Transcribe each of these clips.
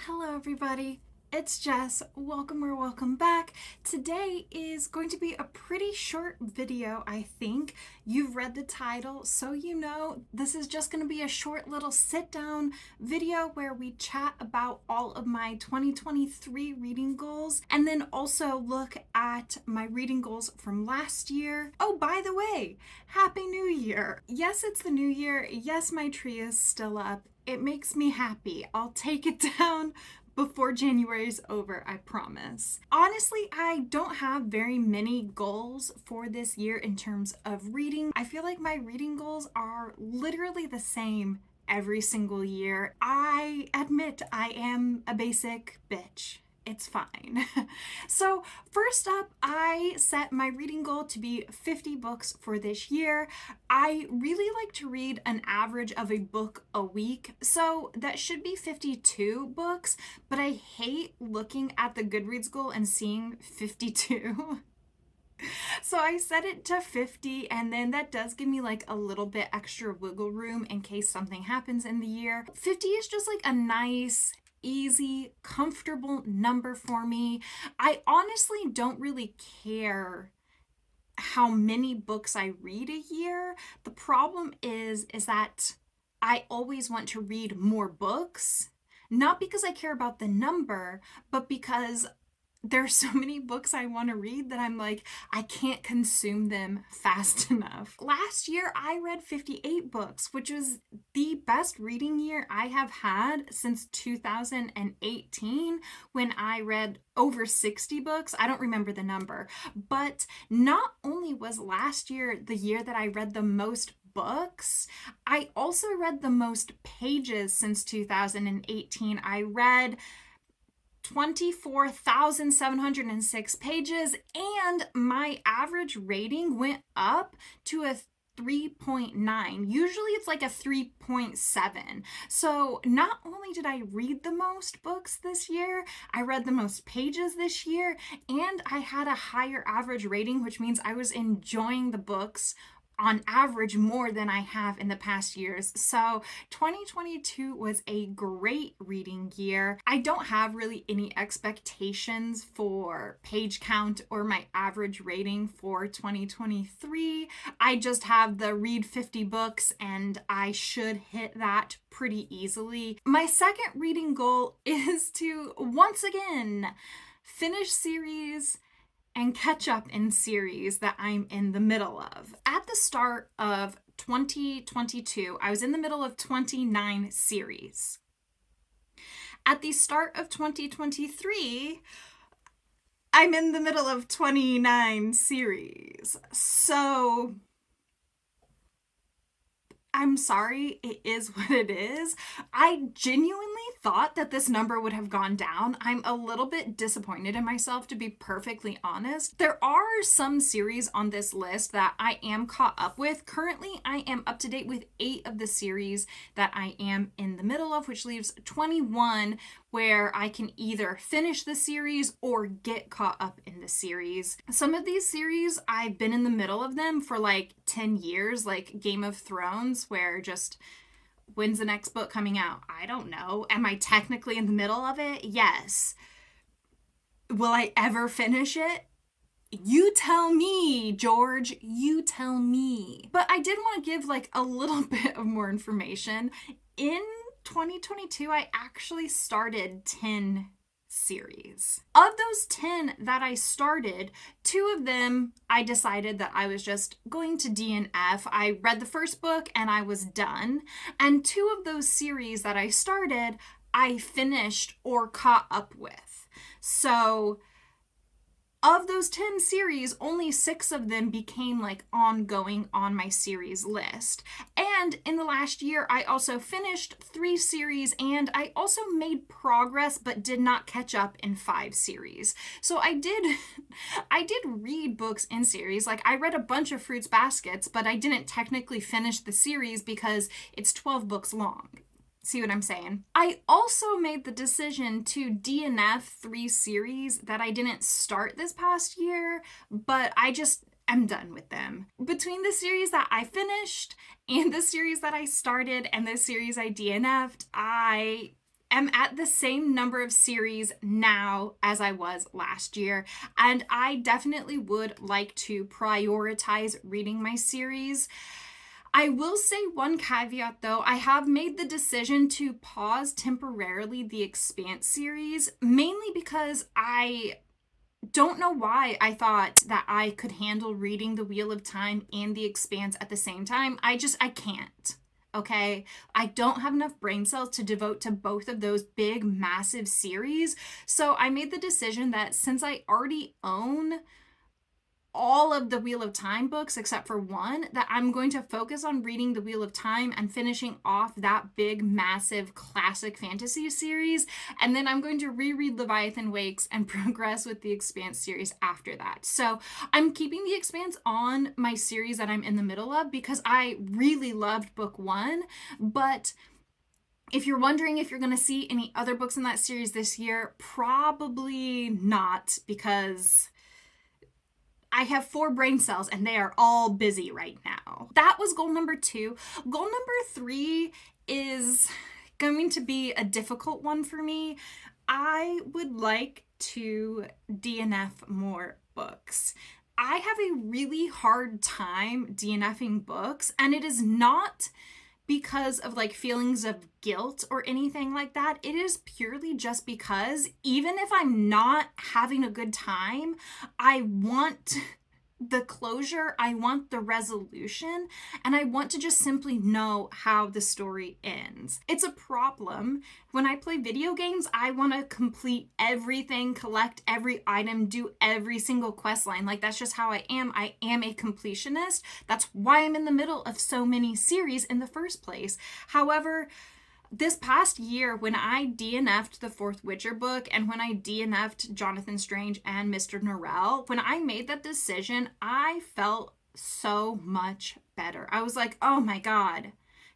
Hello, everybody. It's Jess. Welcome or welcome back. Today is going to be a pretty short video, I think. You've read the title, so you know this is just going to be a short little sit down video where we chat about all of my 2023 reading goals and then also look at my reading goals from last year. Oh, by the way, Happy New Year! Yes, it's the new year. Yes, my tree is still up. It makes me happy. I'll take it down before January is over, I promise. Honestly, I don't have very many goals for this year in terms of reading. I feel like my reading goals are literally the same every single year. I admit I am a basic bitch. It's fine. So, first up, I set my reading goal to be 50 books for this year. I really like to read an average of a book a week, so that should be 52 books, but I hate looking at the Goodreads goal and seeing 52. So I set it to 50, and then that does give me like a little bit extra wiggle room in case something happens in the year. 50 is just like a nice, easy, comfortable number for me. I honestly don't really care how many books I read a year. The problem is that I always want to read more books, not because I care about the number, but because there's so many books I want to read that I'm like, I can't consume them fast enough. Last year, I read 58 books, which was the best reading year I have had since 2018 when I read over 60 books. I don't remember the number, but not only was last year the year that I read the most books, I also read the most pages since 2018. I read 24,706 pages, and my average rating went up to a 3.9. Usually it's like a 3.7. So not only did I read the most books this year, I read the most pages this year, and I had a higher average rating, which means I was enjoying the books on average more than I have in the past years. So 2022 was a great reading year. I don't have really any expectations for page count or my average rating for 2023. I just have the read 50 books and I should hit that pretty easily. My second reading goal is to once again finish series and catch up in series that I'm in the middle of. At the start of 2022, I was in the middle of 29 series. At the start of 2023, I'm in the middle of 29 series. So I'm sorry, it is what it is. I genuinely thought that this number would have gone down. I'm a little bit disappointed in myself, to be perfectly honest. There are some series on this list that I am caught up with. Currently, I am up to date with 8 of the series that I am in the middle of, which leaves 21 where I can either finish the series or get caught up in the series. Some of these series, I've been in the middle of them for like 10 years, like Game of Thrones, where just when's the next book coming out? I don't know. Am I technically in the middle of it? Yes. Will I ever finish it? You tell me, George. You tell me. But I did want to give like a little bit of more information. In 2022, I actually started 10 series. Of those 10 that I started, 2 of them I decided that I was just going to DNF. I read the first book and I was done. And 2 of those series that I started, I finished or caught up with. So of those 10 series, only 6 of them became like ongoing on my series list. And in the last year, I also finished 3 series and I also made progress but did not catch up in 5 series. So I did read books in series. Like I read a bunch of Fruits Baskets, but I didn't technically finish the series because it's 12 books long. See what I'm saying? I also made the decision to DNF 3 series that I didn't start this past year, but I just am done with them. Between the series that I finished and the series that I started and the series I DNF'd, I am at the same number of series now as I was last year, and I definitely would like to prioritize reading my series. I will say one caveat though. I have made the decision to pause temporarily the Expanse series, mainly because I don't know why I thought that I could handle reading The Wheel of Time and The Expanse at the same time. I can't. Okay? I don't have enough brain cells to devote to both of those big, massive series. So I made the decision that since I already own all of the Wheel of Time books except for one, that I'm going to focus on reading the Wheel of Time and finishing off that big, massive classic fantasy series. And then I'm going to reread Leviathan Wakes and progress with the Expanse series after that. So I'm keeping the Expanse on my series that I'm in the middle of because I really loved book one. But if you're wondering if you're going to see any other books in that series this year, probably not, because I have 4 brain cells and they are all busy right now. That was goal number 2. Goal number 3 is going to be a difficult one for me. I would like to DNF more books. I have a really hard time DNFing books, and it is not because of like feelings of guilt or anything like that. It is purely just because even if I'm not having a good time, I want the closure, I want the resolution, and I want to just simply know how the story ends. It's a problem. When I play video games, I want to complete everything, collect every item, do every single quest line. Like, that's just how I am. I am a completionist. That's why I'm in the middle of so many series in the first place. However, this past year, when I DNF'd the 4th Witcher book and when I DNF'd Jonathan Strange and Mr. Norrell, when I made that decision, I felt so much better. I was like, oh my God,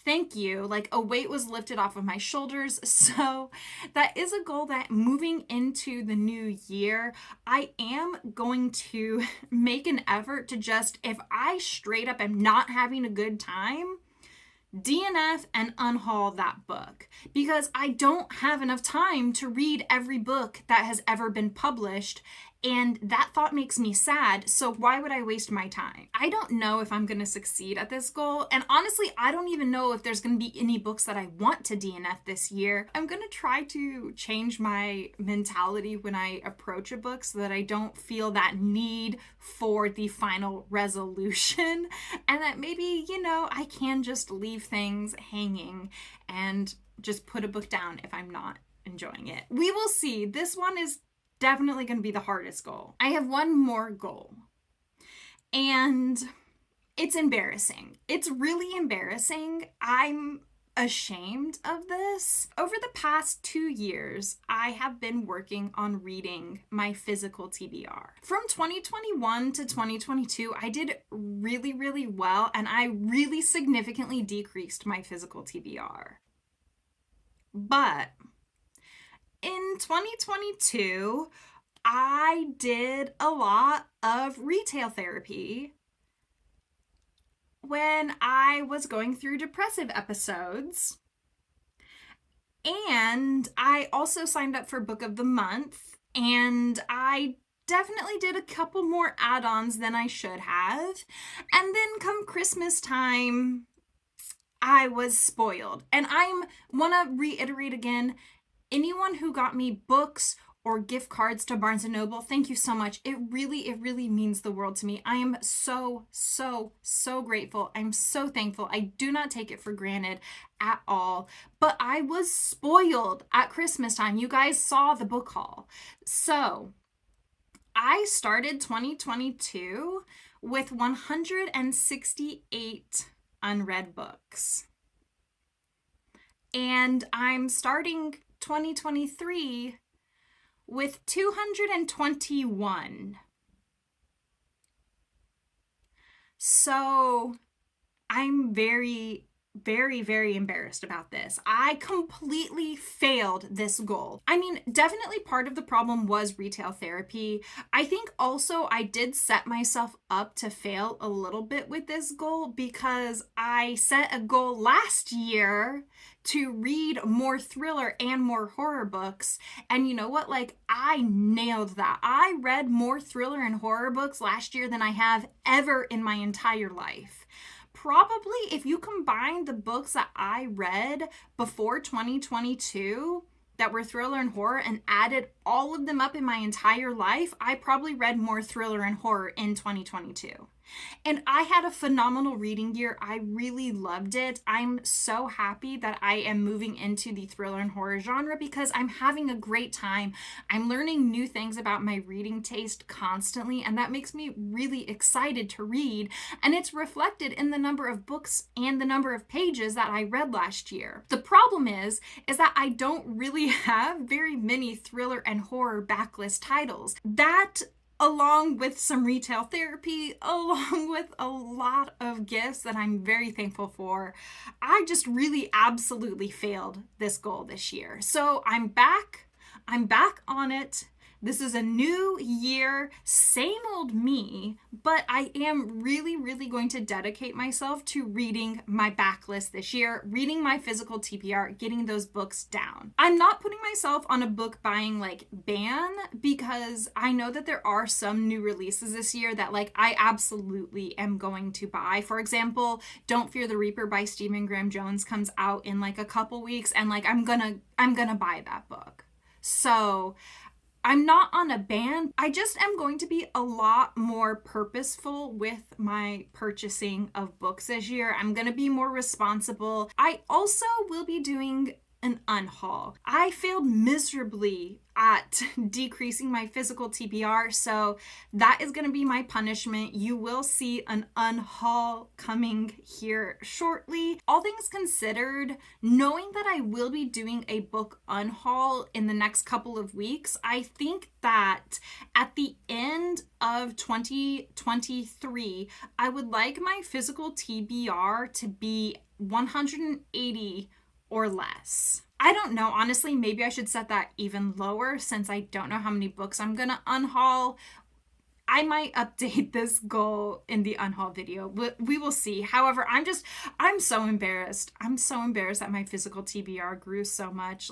thank you. Like, a weight was lifted off of my shoulders. So that is a goal that moving into the new year, I am going to make an effort to just, if I straight up am not having a good time, DNF and unhaul that book, because I don't have enough time to read every book that has ever been published, and that thought makes me sad. So why would I waste my time? I don't know if I'm going to succeed at this goal, and honestly, I don't even know if there's going to be any books that I want to DNF this year. I'm going to try to change my mentality when I approach a book so that I don't feel that need for the final resolution, and that maybe, I can just leave things hanging and just put a book down if I'm not enjoying it. We will see. This one is definitely going to be the hardest goal. I have one more goal, and it's embarrassing. It's really embarrassing. I'm ashamed of this. Over the past 2 years, I have been working on reading my physical TBR. From 2021 to 2022, I did really, really well, and I really significantly decreased my physical TBR. But in 2022, I did a lot of retail therapy when I was going through depressive episodes. And I also signed up for Book of the Month, and I definitely did a couple more add-ons than I should have. And then come Christmas time, I was spoiled. And I want to reiterate again, anyone who got me books or gift cards to Barnes & Noble, thank you so much. It really means the world to me. I am so grateful. I'm so thankful. I do not take it for granted at all. But I was spoiled at Christmas time. You guys saw the book haul. So I started 2022 with 168 unread books. And I'm starting 2023 with 221. So I'm very very, very embarrassed about this. I completely failed this goal. I mean, definitely part of the problem was retail therapy. I think also I did set myself up to fail a little bit with this goal because I set a goal last year to read more thriller and more horror books. And you know what? Like, I nailed that. I read more thriller and horror books last year than I have ever in my entire life. Probably if you combine the books that I read before 2022 that were thriller and horror and added all of them up in my entire life, I probably read more thriller and horror in 2022. And I had a phenomenal reading year. I really loved it. I'm so happy that I am moving into the thriller and horror genre because I'm having a great time. I'm learning new things about my reading taste constantly, and that makes me really excited to read. And it's reflected in the number of books and the number of pages that I read last year. The problem is that I don't really have very many thriller and horror backlist titles. That, along with some retail therapy, along with a lot of gifts that I'm very thankful for, I just really absolutely failed this goal this year. So I'm back on it. This is a new year, same old me, but I am really, really going to dedicate myself to reading my backlist this year, reading my physical TBR, getting those books down. I'm not putting myself on a book buying ban because I know that there are some new releases this year that I absolutely am going to buy. For example, Don't Fear the Reaper by Stephen Graham Jones comes out in a couple weeks, and I'm gonna buy that book. So I'm not on a ban. I just am going to be a lot more purposeful with my purchasing of books this year. I'm going to be more responsible. I also will be doing an unhaul. I failed miserably at decreasing my physical TBR, so that is going to be my punishment. You will see an unhaul coming here shortly. All things considered, knowing that I will be doing a book unhaul in the next couple of weeks, I think that at the end of 2023, I would like my physical TBR to be 180 or less. I don't know, honestly, maybe I should set that even lower since I don't know how many books I'm gonna unhaul. I might update this goal in the unhaul video. We will see. However, I'm so embarrassed. I'm so embarrassed that my physical TBR grew so much.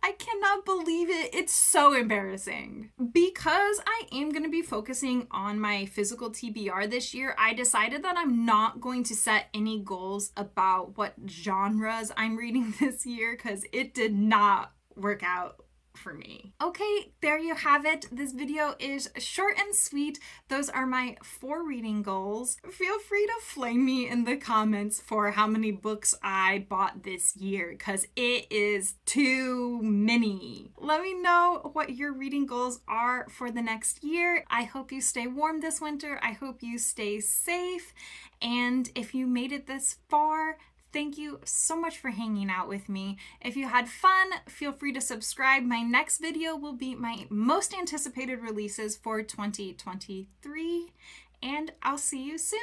I cannot believe it. It's so embarrassing. Because I am going to be focusing on my physical TBR this year, I decided that I'm not going to set any goals about what genres I'm reading this year because it did not work out for me. Okay, there you have it. This video is short and sweet. Those are my 4 reading goals. Feel free to flame me in the comments for how many books I bought this year because it is too many. Let me know what your reading goals are for the next year. I hope you stay warm this winter. I hope you stay safe. And if you made it this far, thank you so much for hanging out with me. If you had fun, feel free to subscribe. My next video will be my most anticipated releases for 2023, and I'll see you soon.